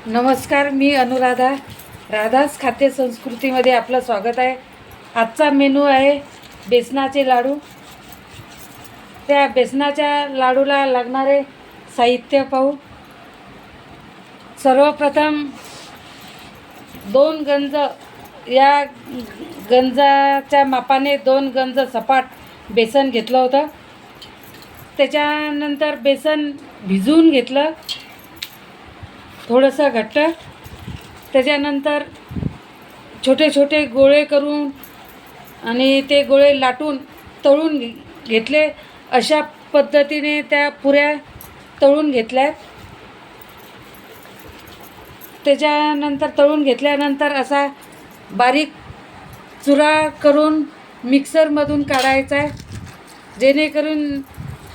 नमस्कार, मी अनुराधा. राधास खाद्य संस्कृतीमध्ये आपलं स्वागत आहे. आजचा मेनू आहे बेसनाचे लाडू. त्या बेसनाच्या लाडूला लागणारे साहित्य पाहू. सर्वप्रथम 2 गंज, या गंजाच्या मापाने 2 गंज सपाट बेसन घेतलं होतं. त्याच्यानंतर बेसन भिजवून घेतलं थोडंसं घट्ट. त्याच्यानंतर छोटे छोटे गोळे करून आणि ते गोळे लाटून तळून घेतले. अशा पद्धतीने त्या पुऱ्या तळून घेतल्या. त्याच्यानंतर तळून घेतल्यानंतर असा बारीक चुरा करून मिक्सरमधून काढायचा आहे, जेणेकरून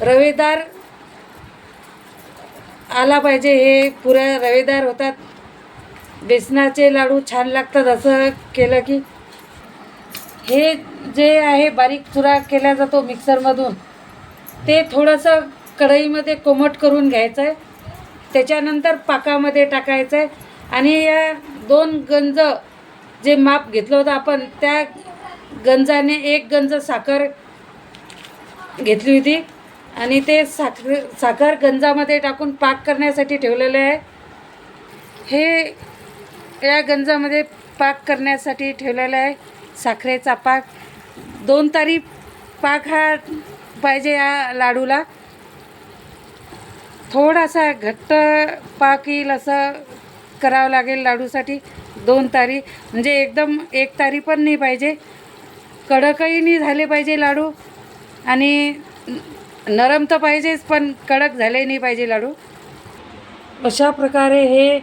रवेदार आला पाहिजे. हे पुऱ्या रवेदार होतात. बेसनाचे लाडू छान लागतात असं केलं की. हे जे आहे बारीक चुरा केला जातो मिक्सरमधून, ते थोडंसं कढईमध्ये कोमट करून घ्यायचं आहे. त्याच्यानंतर पाकामध्ये टाकायचं आहे आणि या 2 गंज जे माप घेतलं होतं आपण, त्या गंजाने 1 गंज साखर घेतली होती आणि ते साखर गंजामध्ये टाकून पाक करण्यासाठी ठेवलेलं आहे. हे या गंजामध्ये पाक करण्यासाठी ठेवलेला आहे साखरेचा पाक. 2 तारी पाक हा पाहिजे या लाडूला. थोडासा घट्ट पाक येईल असं करावं लागेल लाडूसाठी. 2 तारी म्हणजे एकदम 1 तारी पण नाही पाहिजे, कडकही नाही झाले पाहिजे लाडू, आणि नरम तर पाहिजेच पण कडक झाले नाही पाहिजे लाडू. अशा प्रकारे हे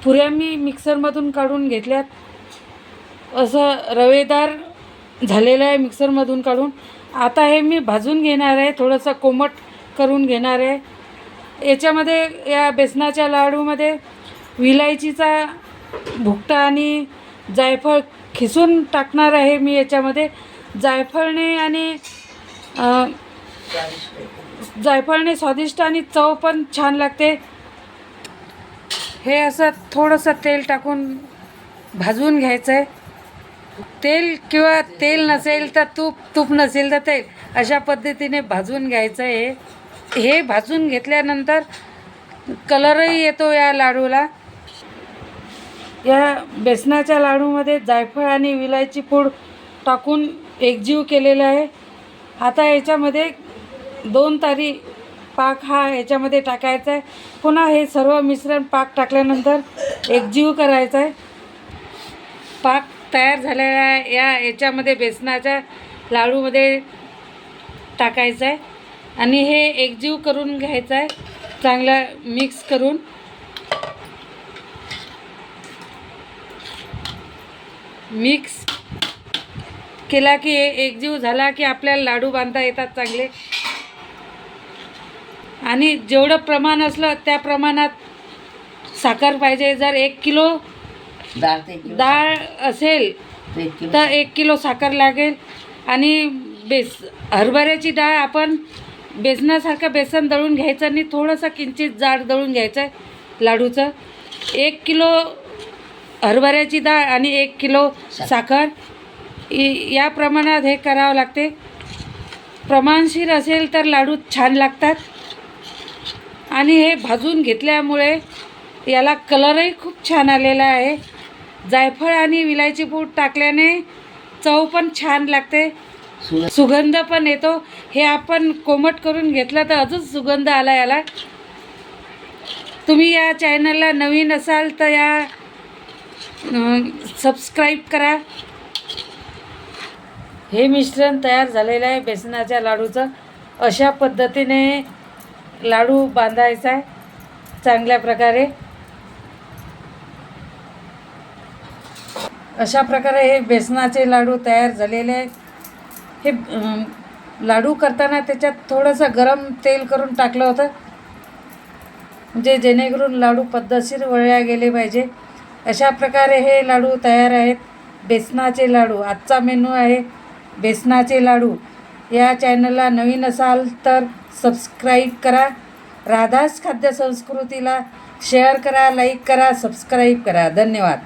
पुऱ्या मी मिक्सरमधून काढून घेतल्यात. असं रवेदार झालेलं आहे मिक्सरमधून काढून. आता हे मी भाजून घेणार आहे, थोडंसं कोमट करून घेणार आहे. याच्यामध्ये या बेसनाच्या लाडूमध्ये विलायचीचा भुकटा आणि जायफळ खिसून टाकणार आहे मी याच्यामध्ये. जायफळने स्वादिष्ट आणि चव पण छान लागते. हे असं थोडंसं तेल टाकून भाजून घ्यायचं आहे. तेल किंवा तेल नसेल तर तूप नसेल तर तेल, अशा पद्धतीने भाजून घ्यायचं आहे. हे भाजून घेतल्यानंतर कलरही येतो या लाडूला. या बेसनाच्या लाडूमध्ये जायफळ आणि विलायची पूड टाकून एकजीव केलेला आहे. आता याच्यामध्ये 2 तारी पाक हा याच्यामध्ये टाकायचा आहे. पुन्हा हे सर्व मिश्रण पाक टाकल्यानंतर एकजीव करायचा आहे. पाक तयार झालेला आहे याच्यामध्ये बेसनाच्या लाडूमध्ये टाकायचं आहे आणि हे एकजीव करून घ्यायचं आहे, चांगला मिक्स करून. मिक्स केला की एकजीव झाला की आपल्याला लाडू बांधता येतात चांगले. आणि जेवढं प्रमाण असलं त्या प्रमाणात साखर पाहिजे. जर 1 किलो डाळ असेल तर 1 किलो साखर लागेल. आणि हरभऱ्याची डाळ आपण बेसनासारखं बेसन दळून घ्यायचं आणि थोडंसं किंचित जाड दळून घ्यायचं आहे लाडूचं. 1 किलो हरभऱ्याची डाळ आणि 1 किलो साखर या प्रमाणात हे करावं लागते. प्रमाणशीर असेल तर लाडू छान लागतात. आणि हे भाजून घेतल्यामुळे याला कलरही खूप छान आलेला आहे. जायफळ आणि विलायची पूड टाकल्याने चव पण छान लागते, सुगंध पण येतो. हे आपण कोमट करून घेतलं तर अजून सुगंध आला याला. तुम्ही या चॅनलला नवीन असाल तर सबस्क्राईब करा. हे मिश्रण तयार झालेलं आहे बेसनाच्या लाडूचं. अशा पद्धतीने लाडू बांधायचा आहे चांगल्या प्रकारे. अशा प्रकारे हे बेसनाचे लाडू तयार झालेले आहेत. हे लाडू करताना त्याच्यात थोडंसं गरम तेल करून टाकलं होतं, म्हणजे जेणेकरून लाडू पद्धतशीर वळल्या गेले पाहिजे. अशा प्रकारे हे लाडू तयार आहेत, बेसनाचे लाडू. आजचा मेनू आहे बेसनाचे लाडू. या चॅनलला नवीन असाल तर सबस्क्राईब करा. राधास खाद्य संस्कृतीला शेअर करा, लाईक करा, सबस्क्राईब करा. धन्यवाद.